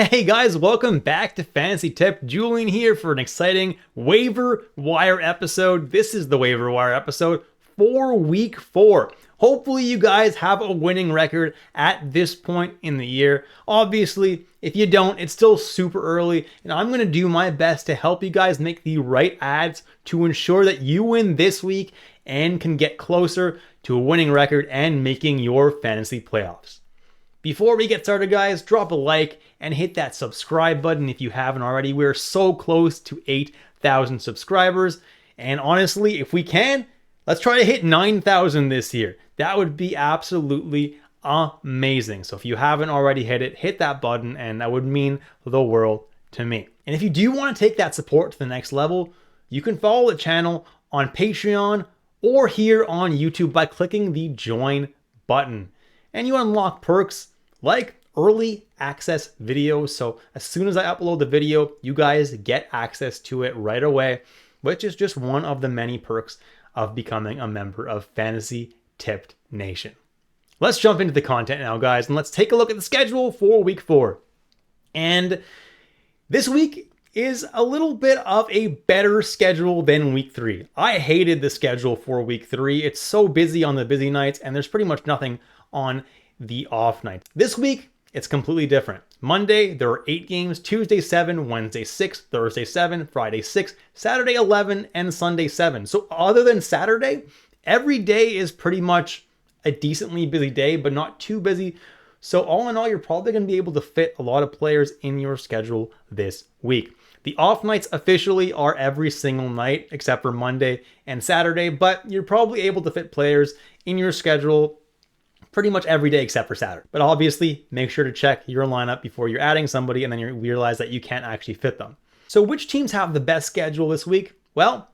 Hey guys, welcome back to Fantasy Tip. Julian here for an exciting waiver wire episode. This is the waiver wire episode for week 4. Hopefully you guys have a winning record at this point in the year. Obviously, if you don't, it's still super early, and I'm going to do my best to help you guys make the right ads to ensure that you win this week and can get closer to a winning record and making your fantasy playoffs. Before we get started, guys, drop a like and hit that subscribe button if you haven't already. We're so close to 8,000 subscribers. And honestly, if we can, let's try to hit 9,000 this year. That would be absolutely amazing. So if you haven't already hit it, hit that button, and that would mean the world to me. And if you do want to take that support to the next level, you can follow the channel on Patreon or here on YouTube by clicking the join button. And you unlock perks like early access videos. So as soon as I upload the video, you guys get access to it right away, which is just one of the many perks of becoming a member of Fantasy Tipped Nation. Let's jump into the content now, guys, and let's take a look at the schedule for week 4. And this week is a little bit of a better schedule than week 3. I hated the schedule for week 3. It's so busy on the busy nights, and there's pretty much nothing on the off nights. This week, it's completely different. Monday, there are 8 games, Tuesday 7, Wednesday 6, Thursday 7, Friday 6, Saturday 11, and Sunday 7. So other than Saturday, every day is pretty much a decently busy day, but not too busy. So all in all, you're probably going to be able to fit a lot of players in your schedule this week. The off nights officially are every single night except for Monday and Saturday, but you're probably able to fit players in your schedule pretty much every day except for Saturday. But obviously, make sure to check your lineup before you're adding somebody and then you realize that you can't actually fit them. So which teams have the best schedule this week? Well,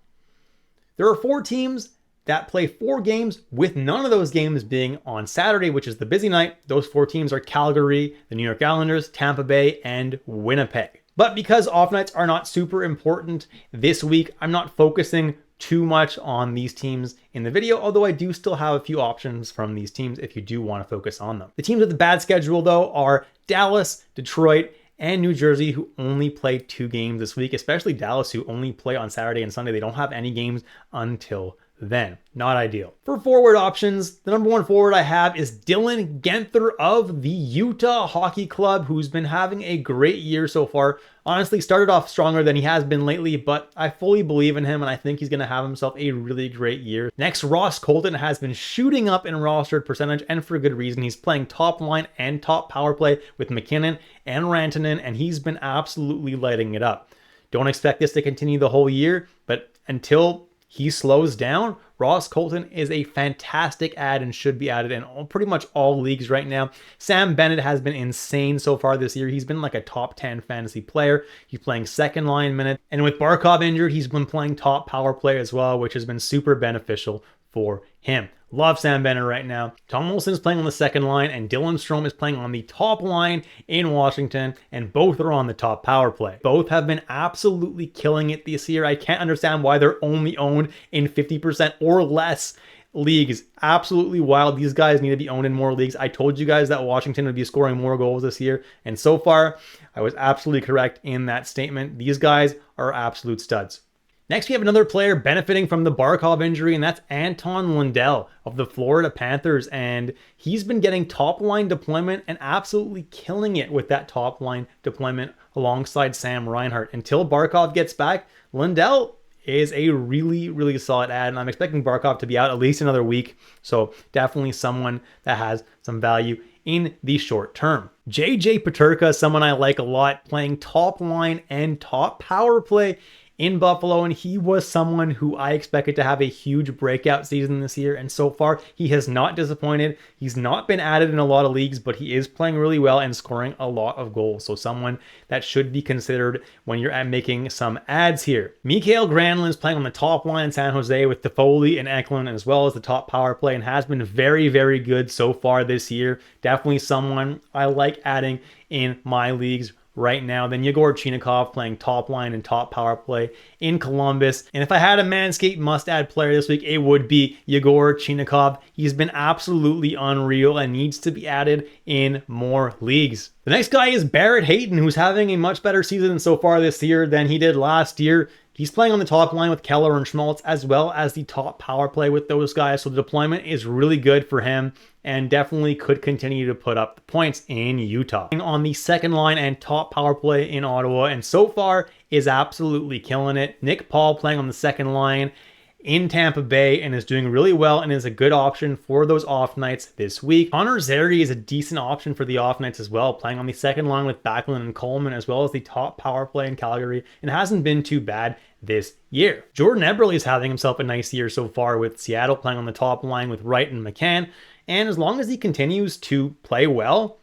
there are 4 teams that play 4 games with none of those games being on Saturday, which is the busy night. Those 4 teams are Calgary, the New York Islanders, Tampa Bay, and Winnipeg. But because off nights are not super important this week, I'm not focusing too much on these teams in the video, although I do still have a few options from these teams if you do want to focus on them. The teams with the bad schedule, though, are Dallas, Detroit, and New Jersey, who only play 2 games this week, especially Dallas, who only play on Saturday and Sunday. They don't have any games until then. Not ideal. For forward options, the number 1 forward I have is Dylan Guenther of the Utah Hockey Club, who's been having a great year so far. Honestly, started off stronger than he has been lately, but I fully believe in him, and I think he's going to have himself a really great year. Next, Ross Colton has been shooting up in rostered percentage, and for good reason. He's playing top line and top power play with McKinnon and Rantanen, and he's been absolutely lighting it up. Don't expect this to continue the whole year, but until he slows down, Ross Colton is a fantastic ad and should be added in pretty much all leagues right now. Sam Bennett has been insane so far this year. He's been like a top 10 fantasy player. He's playing second line minutes. And with Barkov injured, he's been playing top power play as well, which has been super beneficial for him. Love Sam Bennett right now. Tom Wilson's playing on the second line, and Dylan Strome is playing on the top line in Washington, and both are on the top power play. Both have been absolutely killing it this year. I can't understand why they're only owned in 50% or less leagues. Absolutely wild. These guys need to be owned in more leagues. I told you guys that Washington would be scoring more goals this year, and so far, I was absolutely correct in that statement. These guys are absolute studs. Next, we have another player benefiting from the Barkov injury, and that's Anton Lundell of the Florida Panthers. And he's been getting top line deployment and absolutely killing it with that top line deployment alongside Sam Reinhart. Until Barkov gets back, Lundell is a really solid ad, and I'm expecting Barkov to be out at least another week. So definitely someone that has some value in the short term. JJ Peterka, someone I like a lot, playing top line and top power play in Buffalo, and he was someone who I expected to have a huge breakout season this year, and so far he has not disappointed. He's not been added in a lot of leagues, but he is playing really well and scoring a lot of goals, so someone that should be considered when you're making some ads here. Mikael Granlund is playing on the top line in San Jose with Toffoli and Eklund, as well as the top power play, and has been very good so far this year. Definitely someone I like adding in my leagues right now than Yegor Chinakhov playing top line and top power play in Columbus. And if I had a Manscaped must-add player this week, it would be Yegor Chinakhov. He's been absolutely unreal and needs to be added in more leagues. The next guy is Barrett Hayton, who's having a much better season so far this year than he did last year. He's playing on the top line with Keller and Schmaltz, as well as the top power play with those guys. So the deployment is really good for him and definitely could continue to put up the points in Utah. On the second line and top power play in Ottawa, and so far is absolutely killing it. Nick Paul playing on the second line in Tampa Bay and is doing really well and is a good option for those off nights this week. Connor Zary is a decent option for the off nights as well, playing on the second line with Backlund and Coleman, as well as the top power play in Calgary, and hasn't been too bad this year. Jordan Eberle is having himself a nice year so far with Seattle, playing on the top line with Wright and McCann, and as long as he continues to play well,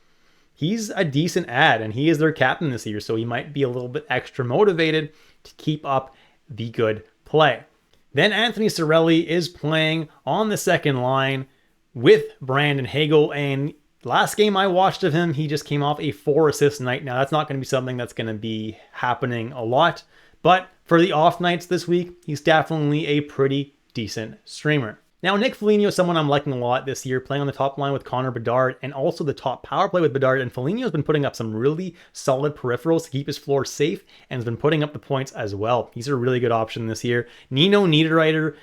he's a decent add, and he is their captain this year, so he might be a little bit extra motivated to keep up the good play. Then Anthony Cirelli is playing on the second line with Brandon Hagel, and last game I watched of him, he just came off a 4-assist night. Now, that's not going to be something that's going to be happening a lot, but for the off nights this week, he's definitely a pretty decent streamer. Now, Nick Foligno is someone I'm liking a lot this year, playing on the top line with Connor Bedard and also the top power play with Bedard. And Foligno's been putting up some really solid peripherals to keep his floor safe and has been putting up the points as well. He's a really good option this year. Nino Niederreiter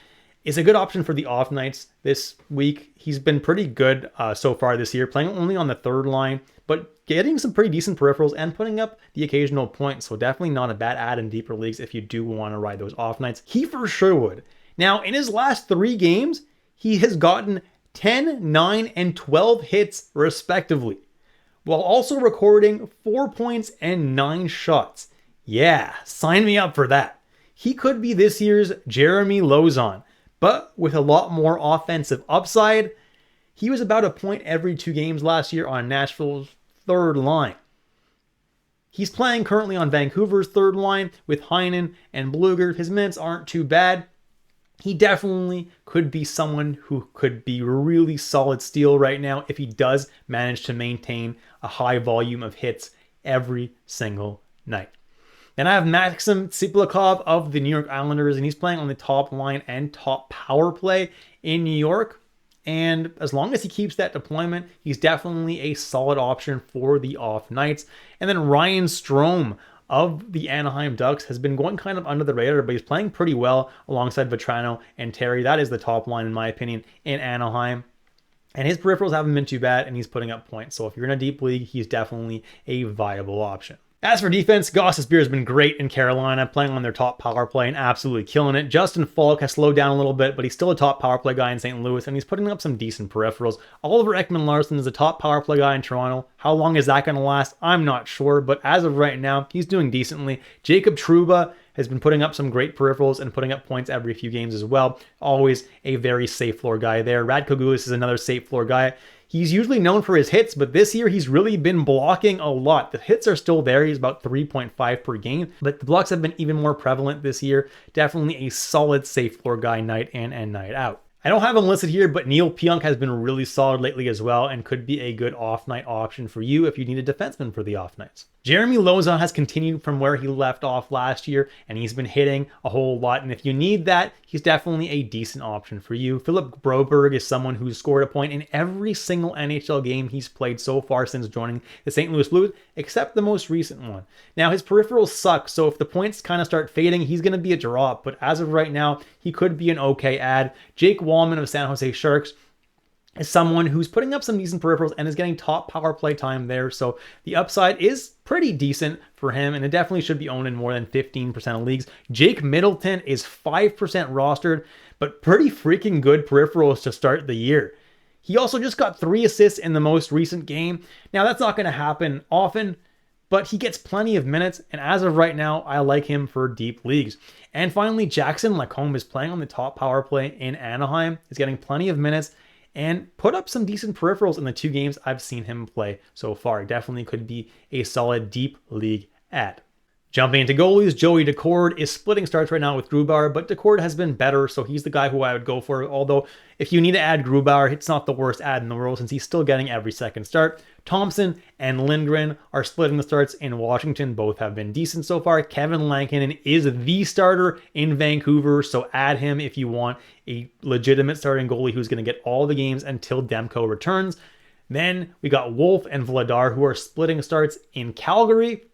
is a good option for the off nights this week. He's been pretty good so far this year, playing only on the third line, but getting some pretty decent peripherals and putting up the occasional point. So definitely not a bad add in deeper leagues if you do want to ride those off nights. He for sure would. Now, in his last 3 games, he has gotten 10, 9, and 12 hits respectively, while also recording 4 points and 9 shots. Yeah, sign me up for that. He could be this year's Jeremy Lauzon, but with a lot more offensive upside. He was about a point every 2 games last year on Nashville's third line. He's playing currently on Vancouver's third line with Heinen and Bluger. His minutes aren't too bad. He definitely could be someone who could be really solid steal right now if he does manage to maintain a high volume of hits every single night. Then I have Maxim Tsiplikov of the New York Islanders, and he's playing on the top line and top power play in New York. And as long as he keeps that deployment, he's definitely a solid option for the off nights. And then Ryan Strome of the Anaheim Ducks has been going kind of under the radar, but he's playing pretty well alongside Vetrano and Terry. That is the top line, in my opinion, in Anaheim. And his peripherals haven't been too bad, and he's putting up points. So if you're in a deep league, he's definitely a viable option. As for defense, Gostisbehere has been great in Carolina, playing on their top power play and absolutely killing it. Justin Falk has slowed down a little bit, but he's still a top power play guy in St. Louis, and he's putting up some decent peripherals. Oliver Ekman-Larsson is a top power play guy in Toronto. How long is that going to last? I'm not sure, but as of right now, he's doing decently. Jacob Trouba has been putting up some great peripherals and putting up points every few games as well. Always a very safe floor guy there. Radko Gudas is another safe floor guy. He's usually known for his hits, but this year he's really been blocking a lot. The hits are still there. He's about 3.5 per game, but the blocks have been even more prevalent this year. Definitely a solid safe floor guy night in and night out. I don't have him listed here, but Neil Pionk has been really solid lately as well and could be a good off-night option for you if you need a defenseman for the off-nights. Jeremy Lauzon has continued from where he left off last year, and he's been hitting a whole lot. And if you need that, he's definitely a decent option for you. Philip Broberg is someone who's scored a point in every single NHL game he's played so far since joining the St. Louis Blues, except the most recent one. Now, his peripherals suck, so if the points kind of start fading, he's going to be a drop. But as of right now, he could be an okay add. Jake Wallman of San Jose Sharks is someone who's putting up some decent peripherals and is getting top power play time there. So the upside is pretty decent for him, and it definitely should be owned in more than 15% of leagues. Jake Middleton is 5% rostered, but pretty freaking good peripherals to start the year. He also just got 3 assists in the most recent game. Now, that's not going to happen often, but he gets plenty of minutes, and as of right now, I like him for deep leagues. And finally, Jackson Lacombe is playing on the top power play in Anaheim. He's getting plenty of minutes and put up some decent peripherals in the 2 games I've seen him play so far. Definitely could be a solid deep league add. Jumping into goalies, Joey Decord is splitting starts right now with Grubauer, but Decord has been better, so he's the guy who I would go for. Although, if you need to add Grubauer, it's not the worst add in the world since he's still getting every second start. Thompson and Lindgren are splitting the starts in Washington. Both have been decent so far. Kevin Lankinen is the starter in Vancouver, so add him if you want a legitimate starting goalie who's going to get all the games until Demko returns. Then we got Wolf and Vladar who are splitting starts in Calgary.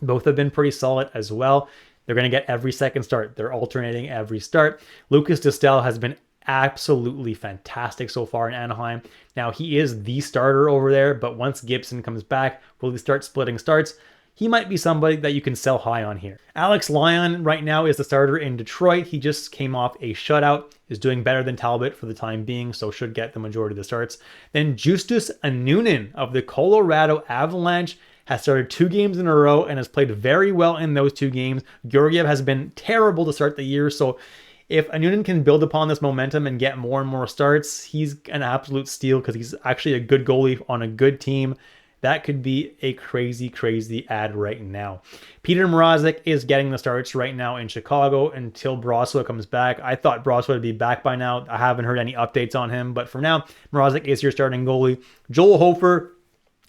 Both have been pretty solid as well. They're going to get every second start. They're alternating every start. Lucas Distel has been absolutely fantastic so far in Anaheim. Now, he is the starter over there, but once Gibson comes back, will he start splitting starts? He might be somebody that you can sell high on here. Alex Lyon right now is the starter in Detroit. He just came off a shutout, is doing better than Talbot for the time being, so should get the majority of the starts. Then Justus Anunin of the Colorado Avalanche has started 2 games in a row and has played very well in those 2 games. Georgiev has been terrible to start the year, so if Anunin can build upon this momentum and get more and more starts, he's an absolute steal because he's actually a good goalie on a good team. That could be a crazy, crazy ad right now. Peter Mrazek is getting the starts right now in Chicago until Brossoit comes back. I thought Brossoit would be back by now. I haven't heard any updates on him, but for now, Mrazek is your starting goalie. Joel Hofer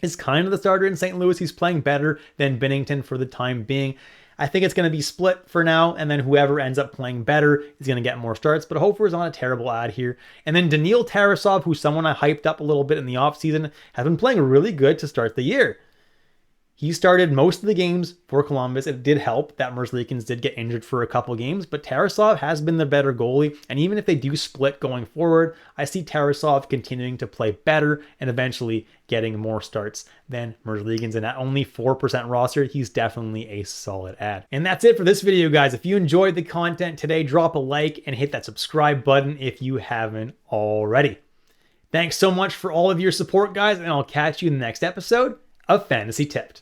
is kind of the starter in St. Louis. He's playing better than Binnington for the time being. I think it's going to be split for now, and then whoever ends up playing better is going to get more starts, but Hofer is on a terrible ad here. And then Daniil Tarasov, who's someone I hyped up a little bit in the offseason, has been playing really good to start the year. He started most of the games for Columbus. It did help that Merzlikins did get injured for a couple games, but Tarasov has been the better goalie. And even if they do split going forward, I see Tarasov continuing to play better and eventually getting more starts than Merzlikins. And at only 4% roster, he's definitely a solid ad. And that's it for this video, guys. If you enjoyed the content today, drop a like and hit that subscribe button if you haven't already. Thanks so much for all of your support, guys, and I'll catch you in the next episode of Fantasy Tipped.